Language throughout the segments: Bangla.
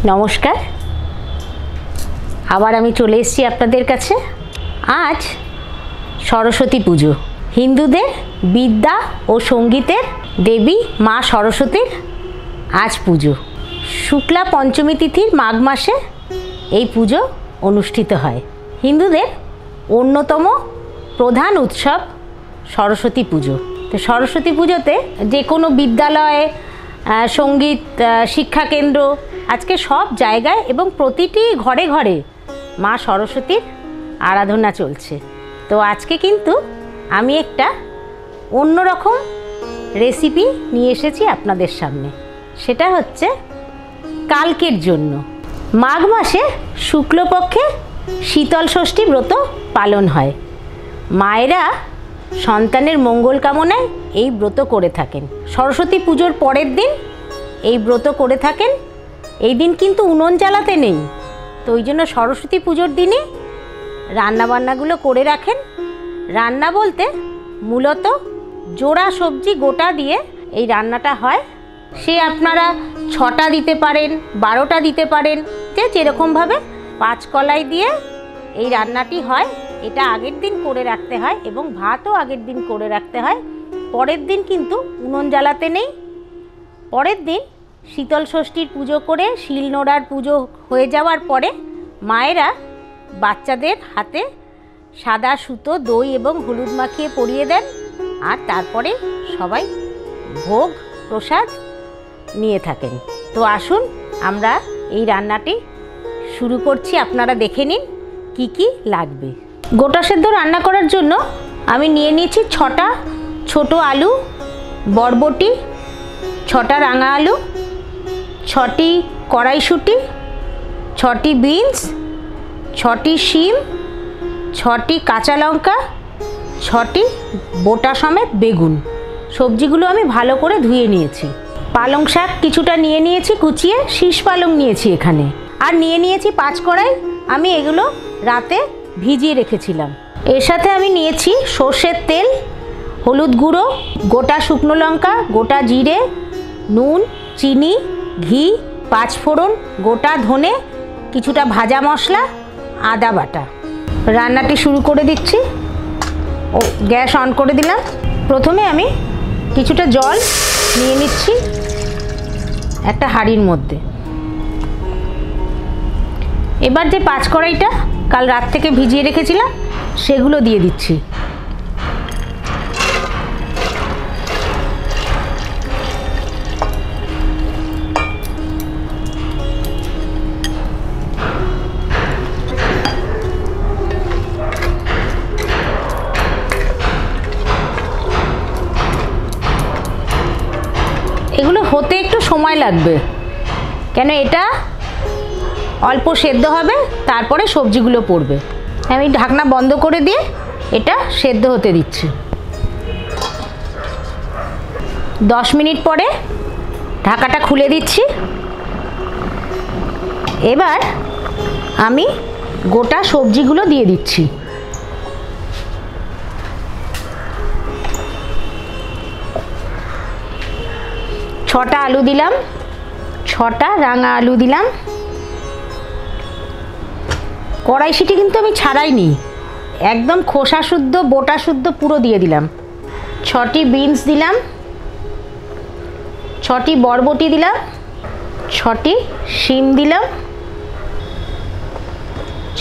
নমস্কার, আবার আমি চলে এসেছি আপনাদের কাছে। আজ সরস্বতী পুজো, হিন্দুদের বিদ্যা ও সঙ্গীতের দেবী মা সরস্বতীর আজ পুজো। শুক্লা পঞ্চমী তিথির মাঘ মাসে এই পুজো অনুষ্ঠিত হয়। হিন্দুদের অন্যতম প্রধান উৎসব সরস্বতী পুজো। তো সরস্বতী পুজোতে যে কোনো বিদ্যালয়ে, সঙ্গীত শিক্ষাকেন্দ্র, আজকে সব জায়গায় এবং প্রতিটি ঘরে ঘরে মা সরস্বতীর আরাধনা চলছে। তো আজকে কিন্তু আমি একটা অন্যরকম রেসিপি নিয়ে এসেছি আপনাদের সামনে। সেটা হচ্ছে কালকের জন্য। মাঘ মাসে শুক্লপক্ষে শীতল ষষ্ঠী ব্রত পালন হয়। মায়েরা সন্তানের মঙ্গল কামনায় এই ব্রত করে থাকেন। সরস্বতী পুজোর পরের দিন এই ব্রত করে থাকেন। এই দিন কিন্তু উনুন জ্বালাতে নেই, তো ওই জন্য সরস্বতী পুজোর দিনই রান্নাবান্নাগুলো করে রাখেন। রান্না বলতে মূলত জোড়া সবজি গোটা দিয়ে এই রান্নাটা হয়। সে আপনারা 6টা দিতে পারেন, 12টা দিতে পারেন, যে যেরকমভাবে 5 কলাই দিয়ে এই রান্নাটি হয়। এটা আগের দিন করে রাখতে হয় এবং ভাতও আগের দিন করে রাখতে হয়। পরের দিন কিন্তু উনুন জ্বালাতে নেই। পরের দিন শীতল ষষ্ঠীর পুজো করে শিলনোড়ার পুজো হয়ে যাওয়ার পরে মায়েরা বাচ্চাদের হাতে সাদা সুতো, দই এবং হলুদ মাখিয়ে পরিয়ে দেন। আর তারপরে সবাই ভোগ প্রসাদ নিয়ে থাকেন। তো আসুন আমরা এই রান্নাটি শুরু করছি। আপনারা দেখে নিন কি কি লাগবে। গোটা সেদ্ধ রান্না করার জন্য আমি নিয়ে নিয়েছি 6টা ছোট আলু, বরবটি, 6টা রাঙা আলু, 6টি কড়াইশুঁটি, 6টি বিনস, 6টি শিম, 6টি কাঁচা লঙ্কা, 6টি বোটা সমেত বেগুন। সবজিগুলো আমি ভালো করে ধুয়ে নিয়েছি। পালং শাক কিছুটা নিয়ে নিয়েছি কুচিয়ে, শীষ পালং নিয়েছি এখানে। আর নিয়ে নিয়েছি 5 কড়াই। আমি এগুলো রাতে ভিজিয়ে রেখেছিলাম। এর সাথে আমি নিয়েছি সর্ষের তেল, হলুদ গুঁড়ো, গোটা শুকনো লঙ্কা, গোটা জিরে, নুন, চিনি, ঘি, 5 ফোড়ন, গোটা ধনে, কিছুটা ভাজা মশলা, আদা বাটা। রান্নাটি শুরু করে দিচ্ছি। ও গ্যাস অন করে দিলাম। প্রথমে আমি কিছুটা জল নিয়ে নিচ্ছি একটা হাঁড়ির মধ্যে। এবার যে 5 কড়াইটা কাল রাত থেকে ভিজিয়ে রেখেছিলাম সেগুলো দিয়ে দিচ্ছি। এগুলো হতে একটু সময় লাগবে, কেন এটা অল্প সেদ্ধ হবে, তারপরে সবজিগুলো পড়বে। আমি ঢাকনা বন্ধ করে দিয়ে এটা সেদ্ধ হতে দিচ্ছি। 10 মিনিট পরে ঢাকাটা খুলে দিচ্ছি। এবার আমি গোটা সবজিগুলো দিয়ে দিচ্ছি। ছটা আলু দিলাম, 6টা রাঙা আলু দিলাম। কড়াইশুঁটি কিন্তু আমি ছাড়াইনি, একদম খোসা শুদ্ধ বোটা শুদ্ধ পুরো দিয়ে দিলাম। 6টি বিনস দিলাম, 6টি বরবটি দিলাম, 6টি শিম দিলাম,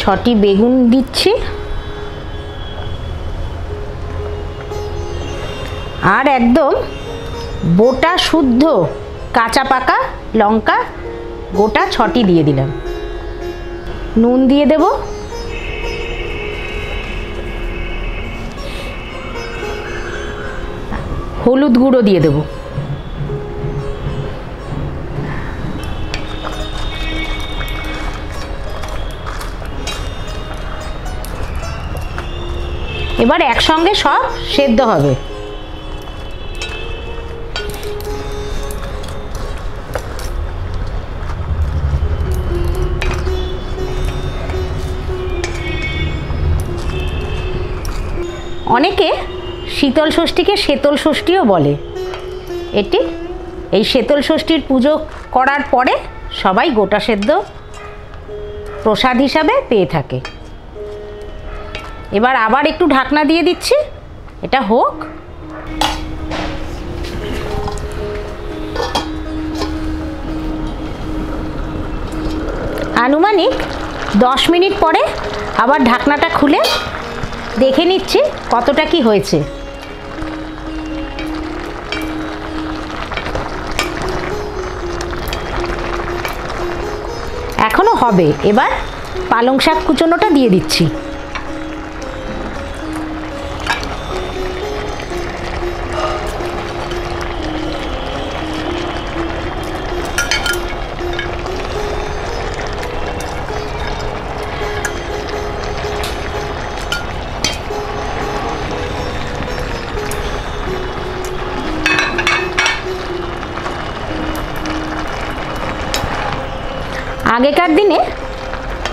6টি বেগুন দিচ্ছি, আর একদম বোটা শুদ্ধ কাঁচা পাকা লঙ্কা গোটা 6টি দিয়ে দিলাম। নুন দিয়ে দেব, হলুদ গুঁড়ো দিয়ে দেব, এবার একসঙ্গে সব সেদ্ধ হবে। অনেকে শীতল ষষ্ঠীকে শীতল ষষ্ঠীও বলে। এটি এই শীতল ষষ্ঠীর পুজো করার পরে সবাই গোটা সেদ্ধ প্রসাদ হিসাবে পেয়ে থাকে। এবার আবার একটু ঢাকনা দিয়ে দিচ্ছি, এটা হোক। আনুমানিক 10 মিনিট পরে আবার ঢাকনাটা খুলে দেখে নিচ্ছি কতটা কি হয়েছে। এখনো হবে। এবার পালং শাক কুচোনোটা দিয়ে দিচ্ছি। আগেকার দিনে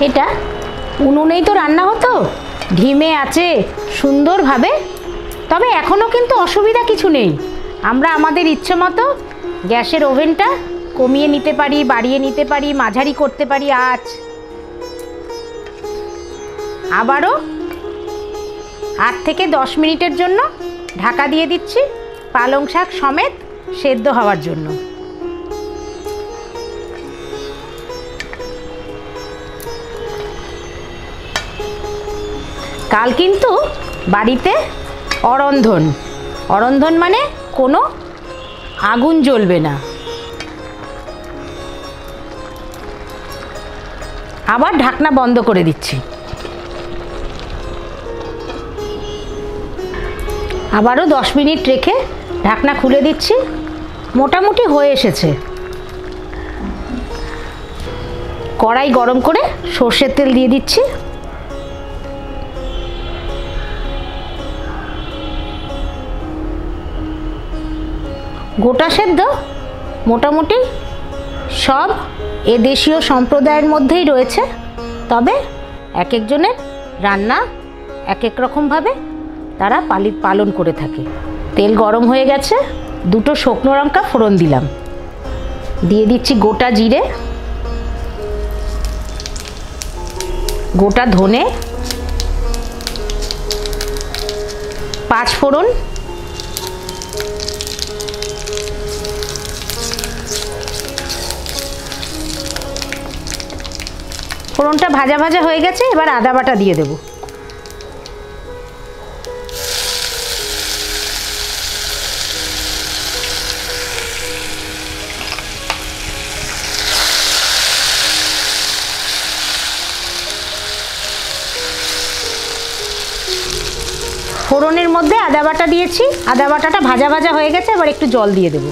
এটা উনুনেই তো রান্না হতো, ঢিমে আছে সুন্দরভাবে। তবে এখনও কিন্তু অসুবিধা কিছু নেই, আমরা আমাদের ইচ্ছে মতো গ্যাসের ওভেনটা কমিয়ে নিতে পারি, বাড়িয়ে নিতে পারি, মাঝারি করতে পারি আঁচ। আবারও 8 থেকে 10 মিনিটের জন্য ঢাকা দিয়ে দিচ্ছি, পালং শাক সমেত সেদ্ধ হওয়ার জন্য। কাল কিন্তু বাড়িতে অরন্ধন মানে কোনো আগুন জ্বলবে না। আবার ঢাকনা বন্ধ করে দিচ্ছি। আবারও 10 মিনিট রেখে ঢাকনা খুলে দিচ্ছি। মোটামুটি হয়ে এসেছে। কড়াই গরম করে সর্ষের তেল দিয়ে দিচ্ছি। গোটা সেদ্ধ মোটামুটি সব এ দেশীয় সম্প্রদায়ের মধ্যেই রয়েছে, তবে এক একজনের রান্না এক এক রকমভাবে তারা পালন করে থাকে। তেল গরম হয়ে গেছে, 2টো শুকনো লঙ্কা ফোড়ন দিলাম, দিয়ে দিচ্ছি গোটা জিরে, গোটা ধনে, 5 ফোড়ন, ফোড়নটা ভাজা ভাজা হয়ে গেছে। এবার আদা বাটা দিয়ে দেব। ফোড়নের মধ্যে আদা বাটা দিয়েছি, আদা বাটাটা ভাজা ভাজা হয়ে গেছে। এবার একটু জল দিয়ে দেব।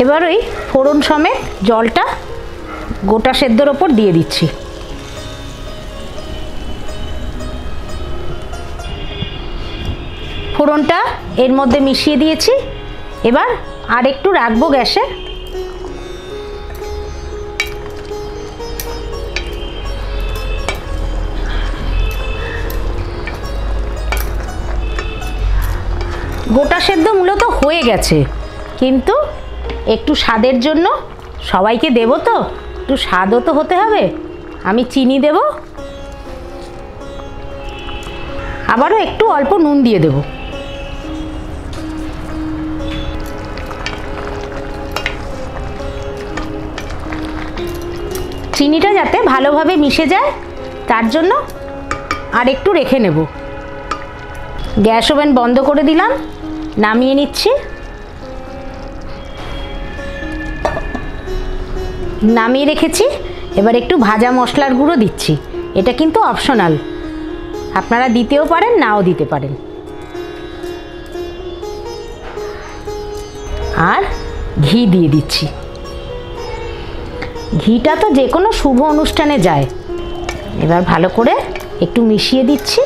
এবার ওই ফোড়ন সমেত জলটা গোটা সেদ্ধর ওপর দিয়ে দিচ্ছি। ফোড়নটা এর মধ্যে মিশিয়ে দিয়েছি। এবার আর একটু রাখবো গ্যাসে। গোটা সেদ্ধ মূলত হয়ে গেছে, কিন্তু একটু স্বাদের জন্য, সবাইকে দেব তো, একটু স্বাদও তো হতে হবে, আমি চিনি দেব। আবারও একটু অল্প নুন দিয়ে দেব। চিনিটা যাতে ভালোভাবে মিশে যায় তার জন্য আর একটু রেখে নেব। গ্যাস ওভেন বন্ধ করে দিলাম, নামিয়ে নিচ্ছি। নামিয়ে রেখেছি। এবার একটু ভাজা মশলার গুঁড়ো দিচ্ছি। এটা কিন্তু অপশনাল, আপনারা দিতেও পারেন, নাও দিতে পারেন। আর ঘি দিয়ে দিচ্ছি। ঘিটা তো যে কোনো শুভ অনুষ্ঠানে যায়। এবার ভালো করে একটু মিশিয়ে দিচ্ছি।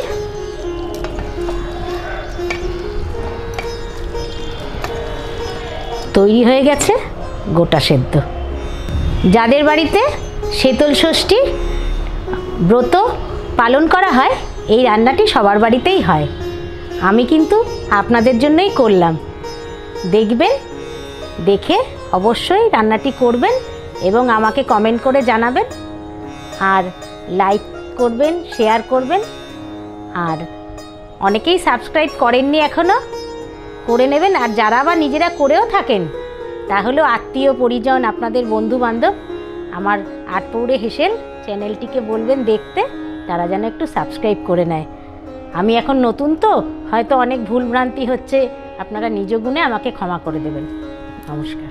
তৈরি হয়ে গেছে গোটা সেদ্ধ। যাদের বাড়িতে শীতল ষষ্ঠীর ব্রত পালন করা হয়, এই রান্নাটি সবার বাড়িতেই হয়। আমি কিন্তু আপনাদের জন্যই করলাম। দেখবেন, দেখে অবশ্যই রান্নাটি করবেন এবং আমাকে কমেন্ট করে জানাবেন, আর লাইক করবেন, শেয়ার করবেন। আর অনেকেই সাবস্ক্রাইব করেননি এখনও, করে নেবেন। আর যারা বা নিজেরা করেও থাকেন, তাহলেও আত্মীয় পরিজন, আপনাদের বন্ধুবান্ধব আমার আটপৌরে হেসেল চ্যানেলটিকে বলবেন দেখতে, তারা যেন একটু সাবস্ক্রাইব করে নেয়। আমি এখন নতুন তো, হয়তো অনেক ভুলভ্রান্তি হচ্ছে, আপনারা নিজ গুণে আমাকে ক্ষমা করে দেবেন। নমস্কার।